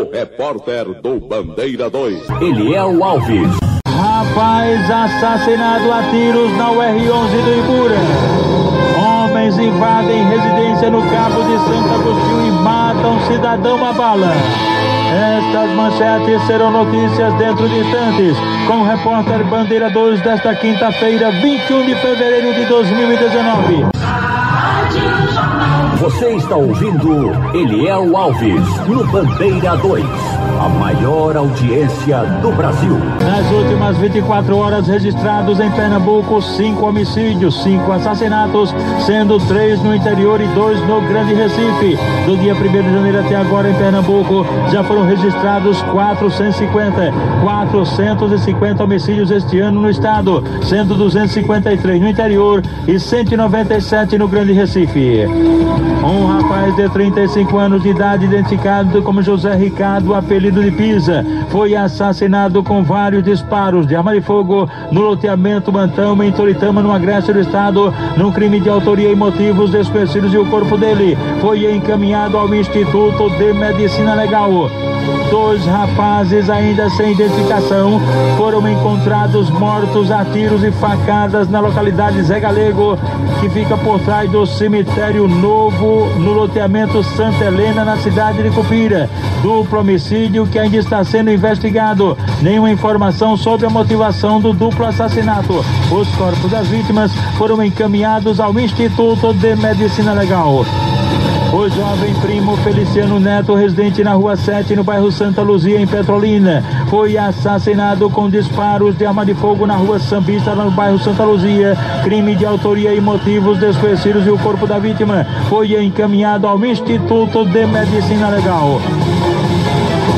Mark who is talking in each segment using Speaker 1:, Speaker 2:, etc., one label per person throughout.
Speaker 1: o repórter do Bandeira 2,
Speaker 2: Eliel Alves.
Speaker 3: Rapaz assassinado a tiros na UR-11 do Ibura. Homens invadem residência no Cabo de Santo Agostinho e matam cidadão a bala. Estas manchetes serão notícias dentro de instantes, com o repórter Bandeira 2 desta quinta-feira, 21 de fevereiro de 2019.
Speaker 2: Você está ouvindo Eliel Alves no Bandeira 2, a maior audiência do Brasil.
Speaker 3: Nas últimas 24 horas registrados em Pernambuco, 5 homicídios, 5 assassinatos, sendo 3 no interior e 2 no Grande Recife. Do dia 1º de janeiro até agora em Pernambuco, já foram registrados 450 homicídios este ano no estado, sendo 253 no interior e 197 no Grande Recife. Um rapaz de 35 anos de idade, identificado como José Ricardo, apelido de Pisa, foi assassinado com vários disparos de arma de fogo no loteamento Mantama, em Toritama, no agreste do estado, num crime de autoria e motivos desconhecidos, e o corpo dele foi encaminhado ao Instituto de Medicina Legal. 2 rapazes ainda sem identificação foram encontrados mortos a tiros e facadas na localidade Zé Galego, que fica por trás do cemitério novo, no loteamento Santa Helena, na cidade de Cupira. Duplo homicídio que ainda está sendo investigado. Nenhuma informação sobre a motivação do duplo assassinato. Os corpos das vítimas foram encaminhados ao Instituto de Medicina Legal. O jovem primo Feliciano Neto, residente na Rua 7, no bairro Santa Luzia, em Petrolina, foi assassinado com disparos de arma de fogo na Rua Sambista, no bairro Santa Luzia. Crime de autoria e motivos desconhecidos, e o corpo da vítima foi encaminhado ao Instituto de Medicina Legal.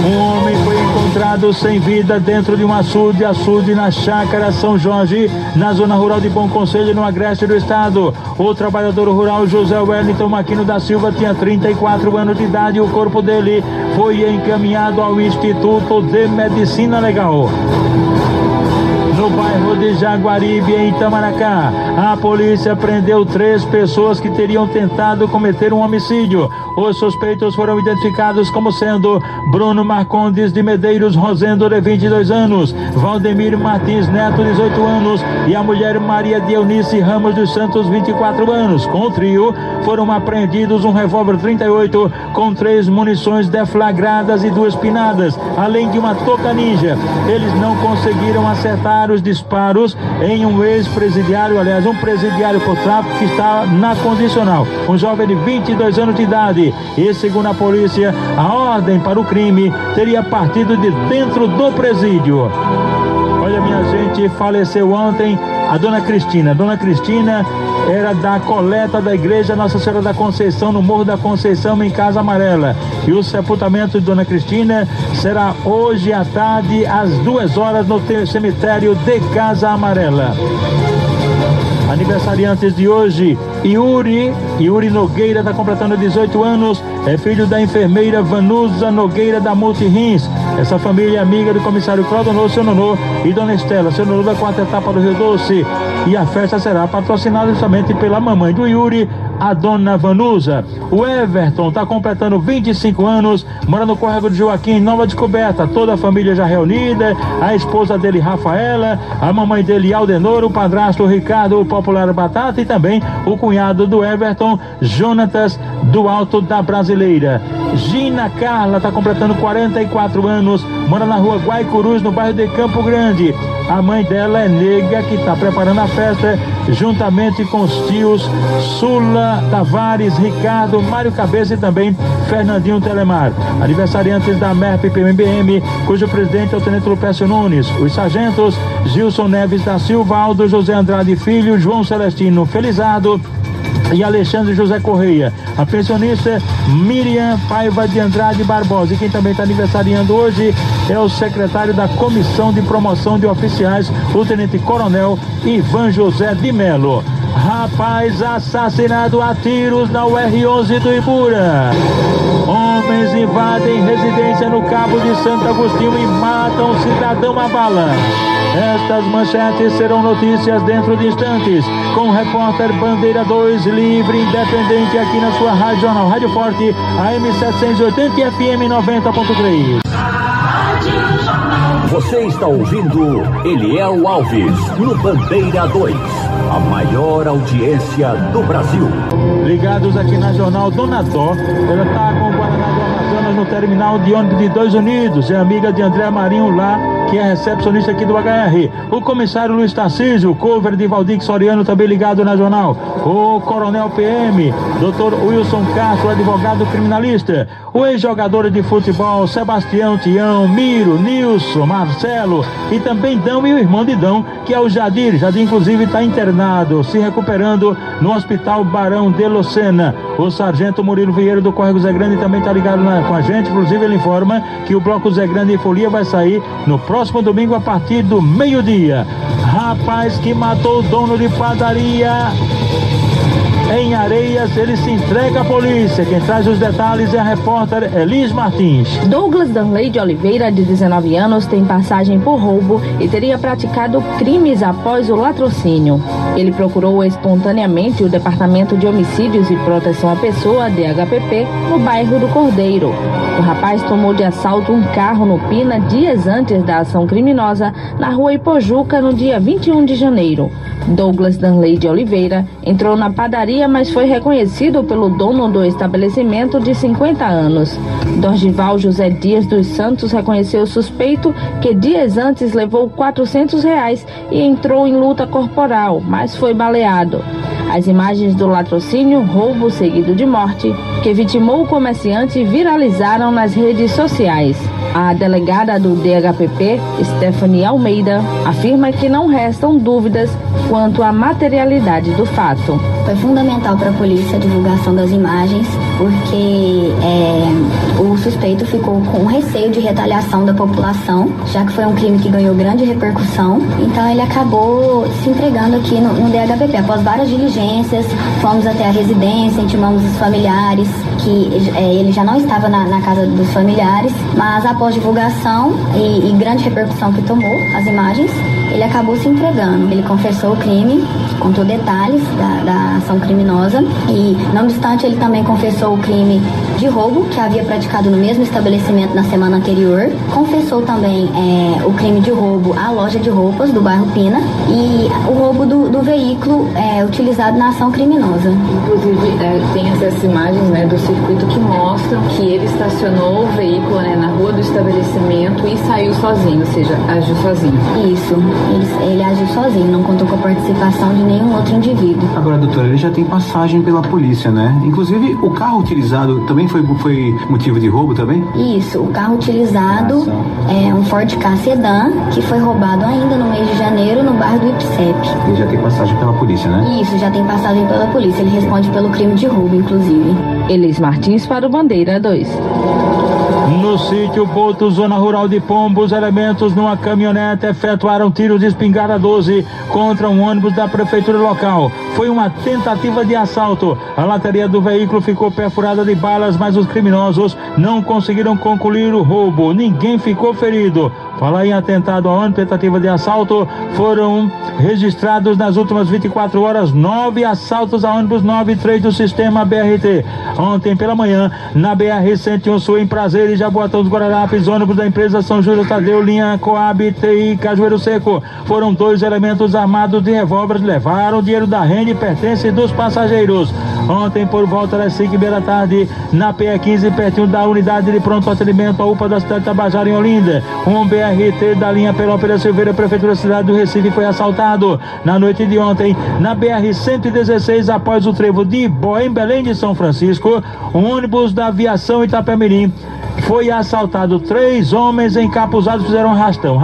Speaker 3: Um homem foi encontrado sem vida dentro de um açude na Chácara São Jorge, na zona rural de Bom Conselho, no agreste do estado. O trabalhador rural José Wellington Maquino da Silva tinha 34 anos de idade, e o corpo dele foi encaminhado ao Instituto de Medicina Legal. No bairro de Jaguaribe, em Itamaracá, a polícia prendeu 3 pessoas que teriam tentado cometer um homicídio. Os suspeitos foram identificados como sendo Bruno Marcondes de Medeiros Rosendo, de 22 anos, Valdemir Martins Neto, 18 anos, e a mulher Maria Dionice Ramos dos Santos, 24 anos. Com o trio, foram apreendidos um revólver 38 com 3 munições deflagradas e 2 pinadas, além de uma touca ninja. Eles não conseguiram acertar os disparos em um ex-presidiário, aliás, um presidiário por tráfico que está na condicional, um jovem de 22 anos de idade, e segundo a polícia, a ordem para o crime teria partido de dentro do presídio. Olha, minha gente, faleceu ontem a Dona Cristina. Dona Cristina era da coleta da igreja Nossa Senhora da Conceição, no Morro da Conceição, em Casa Amarela. E o sepultamento de Dona Cristina será hoje à tarde, às 2 horas, no cemitério de Casa Amarela. Aniversariantes de hoje: Yuri Nogueira está completando 18 anos, é filho da enfermeira Vanusa Nogueira da Multirins. Essa família é amiga do comissário Clodonô, seu Nonô, e Dona Estela, seu Nonô, da 4ª etapa do Rio Doce. E a festa será patrocinada justamente pela mamãe do Yuri, a Dona Vanusa. O Everton está completando 25 anos, mora no Córrego de Joaquim, Nova Descoberta. Toda a família já reunida, a esposa dele, Rafaela, a mamãe dele, Aldenor, o padrasto Ricardo, o popular Batata, e também o cunhado do Everton, Jonatas, do Alto da Brasileira. Gina Carla está completando 44 anos, mora na Rua Guaicurus, no bairro de Campo Grande. A mãe dela é Nega, que está preparando a festa, juntamente com os tios Sula Tavares, Ricardo, Mário Cabeça e também Fernandinho Telemar. Aniversariantes da MERP PMBM, cujo presidente é o Tenente Lupécio Nunes. Os sargentos Gilson Neves da Silva, Aldo José Andrade Filho, João Celestino Felizardo e Alexandre José Correia. A pensionista Miriam Paiva de Andrade Barbosa. E quem também está aniversariando hoje é o secretário da Comissão de Promoção de Oficiais, o Tenente Coronel Ivan José de Melo. Rapaz assassinado a tiros na UR11 do Ibura. Homens invadem residência no Cabo de Santo Agostinho e matam cidadão a bala. Estas manchetes serão notícias dentro de instantes, com o repórter Bandeira 2, livre, independente, aqui na sua Rádio Jornal, Rádio Forte, AM 780 e FM 90.3.
Speaker 2: Você está ouvindo Eliel Alves, no Bandeira 2, a maior audiência do Brasil.
Speaker 3: Ligados aqui na Jornal, Dona Dó, ela está com o Guaraná do Amazonas no terminal de ônibus de Dois Unidos, é amiga de André Marinho lá, que é recepcionista aqui do HR. O comissário Luiz Tarcísio, cover de Valdir Soriano, também ligado na Jornal. O coronel PM, Dr. Wilson Castro, advogado criminalista. O ex-jogador de futebol, Sebastião Tião, Miro, Nilson, Marcelo e também Dão e o irmão de Dão, que é o Jadir. Jadir, inclusive, está internado, se recuperando no Hospital Barão de Lucena. O sargento Murilo Vieira do Córrego Zé Grande também está ligado com a gente. Inclusive, ele informa que o bloco Zé Grande e Folia vai sair no próximo domingo a partir do meio-dia. Rapaz que matou o dono de padaria em Areias, ele se entrega à polícia. Quem traz os detalhes é a repórter Elis Martins.
Speaker 4: Douglas Danley de Oliveira, de 19 anos, tem passagem por roubo e teria praticado crimes após o latrocínio. Ele procurou espontaneamente o Departamento de Homicídios e Proteção à Pessoa, DHPP, no bairro do Cordeiro. O rapaz tomou de assalto um carro no Pina dias antes da ação criminosa, na rua Ipojuca, no dia 21 de janeiro. Douglas Danley de Oliveira entrou na padaria, mas foi reconhecido pelo dono do estabelecimento de 50 anos. Dorgival José Dias dos Santos reconheceu o suspeito, que dias antes levou R$400 e entrou em luta corporal, mas foi baleado. As imagens do latrocínio, roubo seguido de morte, que vitimou o comerciante, viralizaram nas redes sociais. A delegada do DHPP, Stephanie Almeida, afirma que não restam dúvidas quanto à materialidade do fato.
Speaker 5: Foi fundamental para a polícia a divulgação das imagens, porque o suspeito ficou com receio de retaliação da população, já que foi um crime que ganhou grande repercussão. Então ele acabou se entregando aqui no DHPP. Após várias diligências, fomos até a residência, intimamos os familiares, que ele já não estava na casa dos familiares, mas após divulgação e grande repercussão que tomou as imagens, ele acabou se entregando. Ele confessou o crime, contou detalhes da ação criminosa e, não obstante, ele também confessou o crime de roubo que havia praticado no mesmo estabelecimento na semana anterior. Confessou também o crime de roubo à loja de roupas do bairro Pina e o roubo do veículo utilizado na ação criminosa.
Speaker 6: Inclusive, tem essas imagens, né, do circuito que mostram que ele estacionou o veículo, né, na rua do estabelecimento e saiu sozinho, ou seja, agiu sozinho.
Speaker 5: Isso, ele agiu sozinho, não contou com a participação de nenhum outro indivíduo.
Speaker 7: Agora, doutora, ele já tem passagem pela polícia, né? Inclusive, o carro utilizado também foi motivo de roubo também?
Speaker 5: Isso, o carro utilizado é um Ford Ka Sedan, que foi roubado ainda no mês de janeiro no bairro do Ipsep.
Speaker 7: Ele já tem passagem pela polícia, né?
Speaker 5: Isso, já tem passagem pela polícia, ele responde pelo crime de roubo, inclusive.
Speaker 4: Elis Martins para o Bandeira 2.
Speaker 3: No sítio Boto, zona rural de Pombos, elementos numa caminhonete efetuaram tiros de espingarda 12 contra um ônibus da prefeitura local. Foi uma tentativa de assalto. A lateria do veículo ficou perfurada de balas, mas os criminosos não conseguiram concluir o roubo. Ninguém ficou ferido. Falar em atentado a ônibus, tentativa de assalto, foram registrados nas últimas 24 horas 9 assaltos a ônibus 93 do sistema BRT. Ontem pela manhã, na BR-101 Sul, em Prazer e Jaboatão dos Guararapes, ônibus da empresa São Júlio Tadeu, linha Coab, TI, Cajueiro Seco. Foram 2 elementos armados de revólveres, levaram o dinheiro da renda e pertence dos passageiros. Ontem, por volta das 5h30 da tarde, na PE15, pertinho da unidade de pronto atendimento, a UPA da cidade de Tabajara, em Olinda, um BRT da linha Pelópolis Silveira, prefeitura da cidade do Recife, foi assaltado. Na noite de ontem, na BR-116, após o trevo de Ibó, em Belém de São Francisco, um ônibus da aviação Itapemirim foi assaltado. 3 homens encapuzados fizeram arrastão,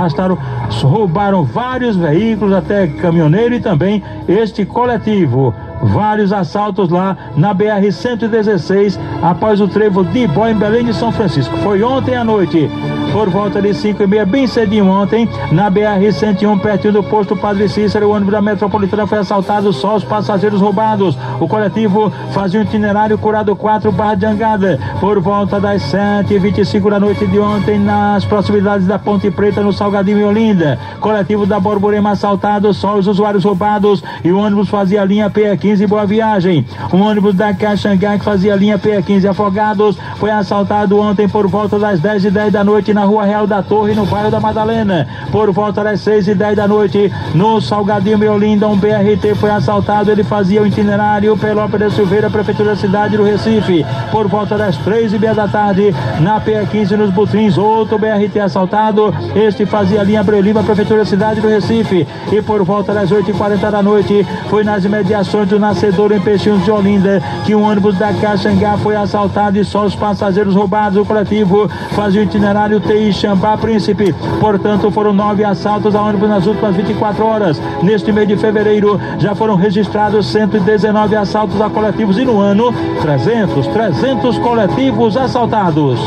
Speaker 3: roubaram vários veículos, até caminhoneiro, e também este coletivo. Vários assaltos lá na BR-116 após o trevo de Ibó, em Belém de São Francisco. Foi ontem à noite. por volta de 5h30, bem cedinho ontem, na BR-101, pertinho do posto Padre Cícero. O ônibus da Metropolitana foi assaltado, só os passageiros roubados. O coletivo fazia um itinerário Curado 4, Barra de Jangada, por volta das 7h25 da noite de ontem, nas proximidades da Ponte Preta, no Salgadinho e Olinda. Coletivo da Borborema assaltado, só os usuários roubados, e o ônibus fazia a linha PE15 Boa Viagem. O ônibus da Caxangá, que fazia a linha PE15 Afogados, foi assaltado ontem por volta das 10h10 da noite na Rua Real da Torre, no bairro da Madalena. Por volta das 6h10 da noite, no Salgadinho e Olinda, um BRT foi assaltado. Ele fazia o itinerário Pelópolis Silveira, Prefeitura da cidade do Recife. Por volta das 3h30 da tarde, na PE15, nos Butrins, outro BRT assaltado. Este fazia a linha Abreu Lima, Prefeitura da cidade do Recife. E por volta das 8h40 da noite, foi nas imediações do Nascedouro, em Peixinhos de Olinda, que um ônibus da Caxangá foi assaltado e só os passageiros roubados. O coletivo fazia o itinerário TI Xambá Príncipe. Portanto, foram 9 assaltos a ônibus nas últimas 24 horas. Neste mês de fevereiro, já foram registrados 119 assaltos a coletivos, e no ano, 300 coletivos assaltados.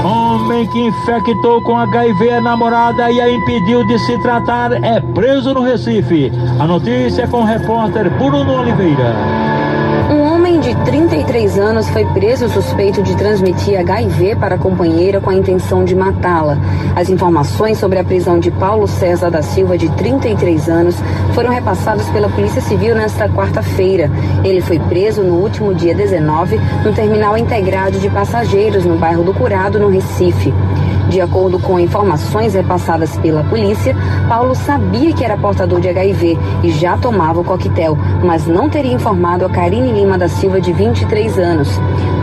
Speaker 3: Homem que infectou com HIV a namorada e a impediu de se tratar é preso no Recife. A notícia é com o repórter Bruno Oliveira.
Speaker 8: Um homem de 33 anos foi preso suspeito de transmitir HIV para a companheira com a intenção de matá-la. As informações sobre a prisão de Paulo César da Silva, de 33 anos, foram repassadas pela Polícia Civil nesta quarta-feira. Ele foi preso no último dia 19 no terminal integrado de passageiros no bairro do Curado, no Recife. De acordo com informações repassadas pela polícia, Paulo sabia que era portador de HIV e já tomava o coquetel, mas não teria informado a Karine Lima da Silva, de 23 anos.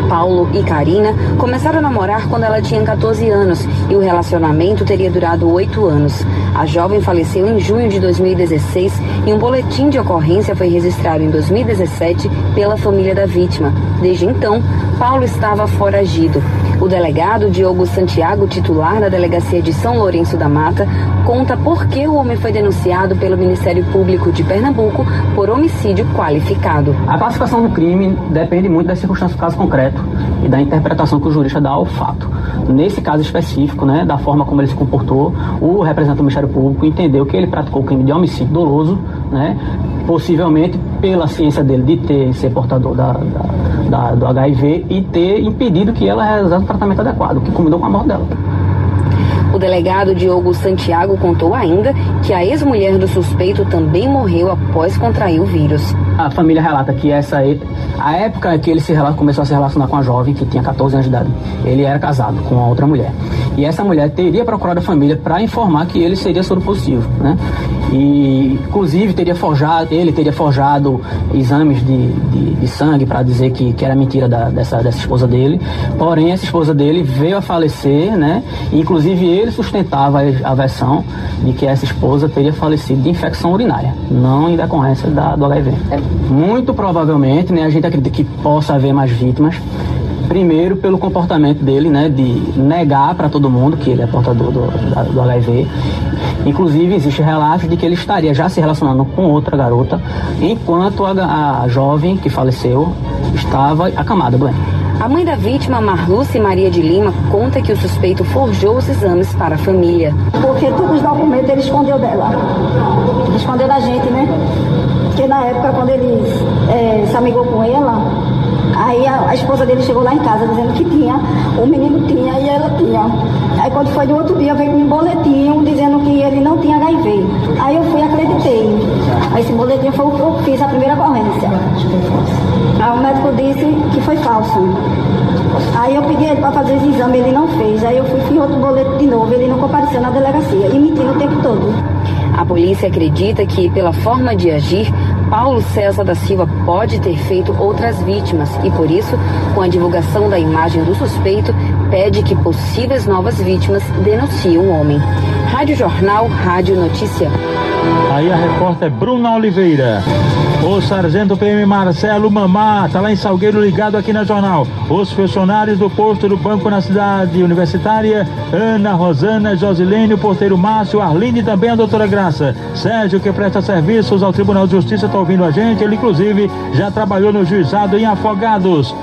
Speaker 8: Paulo e Karina começaram a namorar quando ela tinha 14 anos e o relacionamento teria durado 8 anos. A jovem faleceu em junho de 2016 e um boletim de ocorrência foi registrado em 2017 pela família da vítima. Desde então, Paulo estava foragido. O delegado Diogo Santiago, titular da Delegacia de São Lourenço da Mata, conta por que o homem foi denunciado pelo Ministério Público de Pernambuco por homicídio qualificado.
Speaker 9: A classificação do crime depende muito das circunstâncias do caso concreto e da interpretação que o jurista dá ao fato. Nesse caso específico, da forma como ele se comportou, o representante do Ministério Público entendeu que ele praticou o crime de homicídio doloso, possivelmente pela ciência dele de ser portador do HIV e ter impedido que ela realizasse um tratamento adequado, que culminou com a morte dela.
Speaker 8: O delegado Diogo Santiago contou ainda que a ex-mulher do suspeito também morreu após contrair o vírus.
Speaker 9: A família relata que a época que ele começou a se relacionar com a jovem, que tinha 14 anos de idade, ele era casado com a outra mulher. E essa mulher teria procurado a família para informar que ele seria soro positivo, E, inclusive, ele teria forjado exames de sangue para dizer que era mentira dessa esposa dele. Porém, essa esposa dele veio a falecer, E, inclusive, ele sustentava a versão de que essa esposa teria falecido de infecção urinária, não em decorrência do HIV. Muito provavelmente, a gente acredita que possa haver mais vítimas. Primeiro, pelo comportamento dele, de negar para todo mundo que ele é portador do HIV. Inclusive, existe relatos de que ele estaria já se relacionando com outra garota, enquanto a jovem que faleceu estava acamada, doente.
Speaker 8: A mãe da vítima, Marluce Maria de Lima, conta que o suspeito forjou os exames para a família.
Speaker 10: Porque todos os documentos ele escondeu dela. Escondeu da gente, Porque na época, quando ele se amigou com ela, aí a esposa dele chegou lá em casa dizendo que tinha, o menino tinha e ela tinha. Aí quando foi do outro dia, veio um boletim dizendo que ele não tinha HIV. Aí eu fui e acreditei. Aí esse boletim foi o que eu fiz a primeira ocorrência. Aí o médico disse que foi falso. Aí eu pedi ele para fazer esse exame, ele não fez. Aí eu fiz outro boletim de novo, ele não compareceu na delegacia e mentindo o tempo todo.
Speaker 8: A polícia acredita que, pela forma de agir, Paulo César da Silva pode ter feito outras vítimas e, por isso, com a divulgação da imagem do suspeito, pede que possíveis novas vítimas denunciem o homem. Rádio Jornal, Rádio Notícia.
Speaker 3: Aí a repórter Bruna Oliveira. O sargento PM Marcelo Mamá está lá em Salgueiro, ligado aqui na Jornal. Os funcionários do posto do banco na cidade universitária, Ana, Rosana, Josilene, o porteiro Márcio, Arline e também a doutora Graça. Sérgio, que presta serviços ao Tribunal de Justiça, está ouvindo a gente. Ele, inclusive, já trabalhou no juizado em Afogados.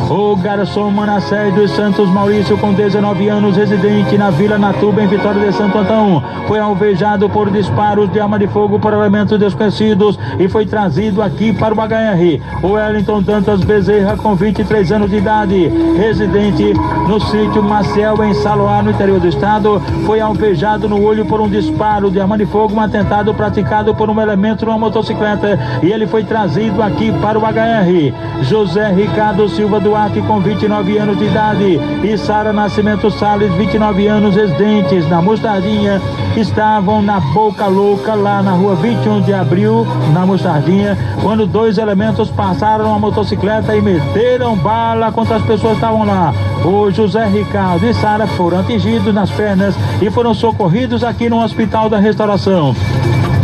Speaker 3: O garçom Manassés dos Santos Maurício, com 19 anos, residente na Vila Natuba, em Vitória de Santo Antão, foi alvejado por disparos de arma de fogo por elementos desconhecidos e foi trazido aqui para o HR. O Wellington Dantas Bezerra, com 23 anos de idade, residente no sítio Maciel, em Saloá, no interior do estado, foi alvejado no olho por um disparo de arma de fogo, um atentado praticado por um elemento numa motocicleta, e ele foi trazido aqui para o HR. José Ricardo Silva Duarte, com 29 anos de idade, e Sara Nascimento Salles, 29 anos, residentes na Mostardinha, estavam na Boca Louca, lá na rua 21 de abril, na Mostardinha, quando dois elementos passaram a motocicleta e meteram bala contra as pessoas que estavam lá. O José Ricardo e Sara foram atingidos nas pernas e foram socorridos aqui no Hospital da Restauração.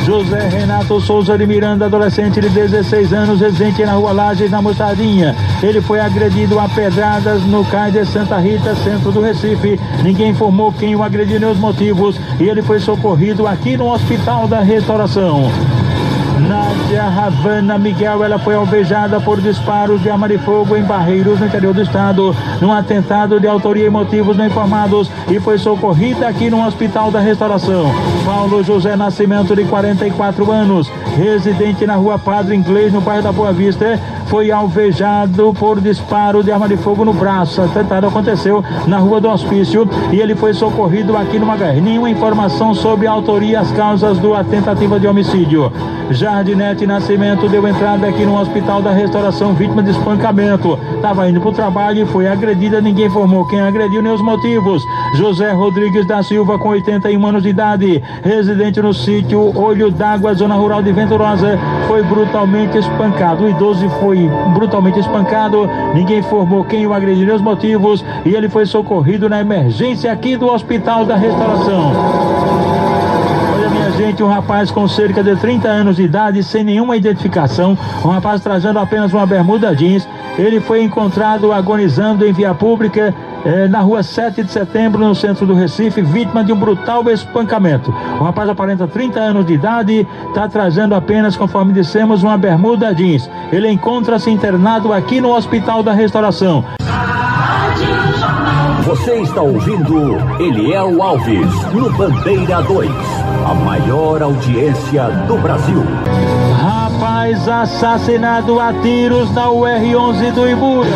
Speaker 3: José Renato Souza de Miranda, adolescente de 16 anos, residente na rua Lages, na Mostardinha. Ele foi agredido a pedradas no cais de Santa Rita, centro do Recife. Ninguém informou quem o agrediu nem os motivos, e ele foi socorrido aqui no Hospital da Restauração. Nádia Ravana Miguel, ela foi alvejada por disparos de arma de fogo em Barreiros, no interior do estado, num atentado de autoria e motivos não informados, e foi socorrida aqui no Hospital da Restauração. Paulo José Nascimento, de 44 anos, residente na rua Padre Inglês, no bairro da Boa Vista, foi alvejado por disparo de arma de fogo no braço. O atentado aconteceu na rua do Hospício e ele foi socorrido aqui no HR. Nenhuma informação sobre a autoria e as causas da tentativa de homicídio. Jardinete Nascimento deu entrada aqui no Hospital da Restauração, vítima de espancamento. Estava indo para o trabalho e foi agredida, ninguém informou quem agrediu nem os motivos. José Rodrigues da Silva, com 81 anos de idade, residente no sítio Olho d'Água, zona rural de Venturosa, foi brutalmente espancado. O idoso foi brutalmente espancado, ninguém informou quem o agrediu nem os motivos, e ele foi socorrido na emergência aqui do Hospital da Restauração. Olha, minha gente, um rapaz com cerca de 30 anos de idade, sem nenhuma identificação, um rapaz trajando apenas uma bermuda jeans, ele foi encontrado agonizando em via pública, na rua 7 de setembro, no centro do Recife, vítima de um brutal espancamento. O rapaz aparenta 30 anos de idade, está trazendo apenas, conforme dissemos, uma bermuda jeans. Ele encontra-se internado aqui no Hospital da Restauração.
Speaker 2: Você está ouvindo Eliel Alves, no Bandeira 2, a maior audiência do Brasil.
Speaker 3: Rapaz assassinado a tiros na UR11 do Ibura.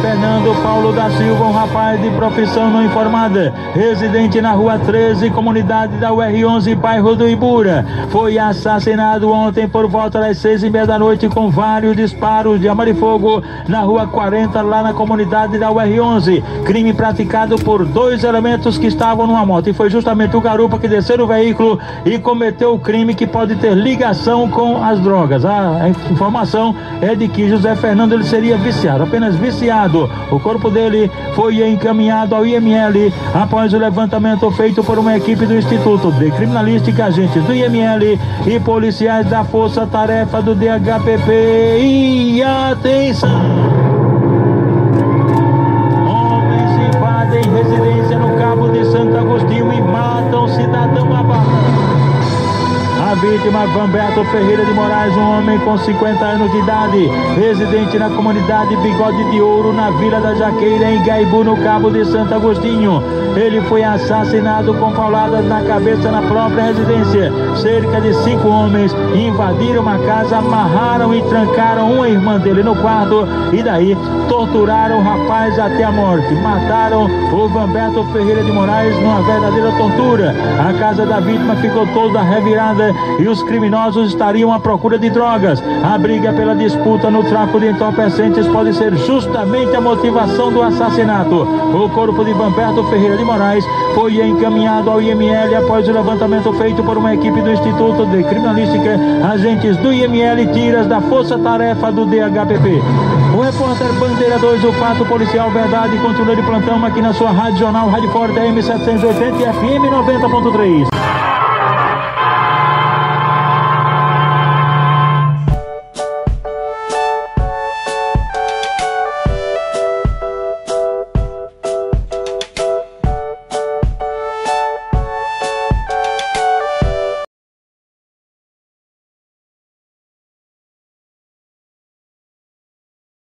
Speaker 3: Fernando Paulo da Silva, um rapaz de profissão não informada, residente na rua 13, comunidade da UR11, bairro do Ibura, foi assassinado ontem por volta das 6:30 da noite com vários disparos de arma de fogo na rua 40, lá na comunidade da UR11. Crime praticado por dois elementos que estavam numa moto, e foi justamente o garupa que desceu do veículo e cometeu o crime, que pode ter ligação com as drogas. A informação é de que José Fernando, ele seria viciado, apenas viciado. O corpo dele foi encaminhado ao IML após o levantamento feito por uma equipe do Instituto de Criminalística, agentes do IML e policiais da Força Tarefa do DHPP. E atenção! Homens invadem residência no Cabo de Santo Agostinho e matam cidadão a bala. A vítima, Vanberto Ferreira de Moraes, um homem com 50 anos de idade, residente na comunidade Bigode de Ouro, na Vila da Jaqueira, em Gaibu, no Cabo de Santo Agostinho. Ele foi assassinado com pauladas na cabeça na própria residência. Cerca de 5 homens invadiram a casa, amarraram e trancaram uma irmã dele no quarto e daí torturaram o rapaz até a morte. Mataram o Vanberto Ferreira de Moraes numa verdadeira tortura. A casa da vítima ficou toda revirada e os criminosos estariam à procura de drogas. A briga pela disputa no tráfico de entorpecentes pode ser justamente a motivação do assassinato. O corpo de Vanberto Ferreira de Moraes foi encaminhado ao IML após o levantamento feito por uma equipe do Instituto de Criminalística, agentes do IML e tiras da Força Tarefa do DHPP. O repórter Bandeira 2, o fato policial verdade, continua de plantão aqui na sua Rádio Jornal, Rádio Forte AM 780 e FM 90.3.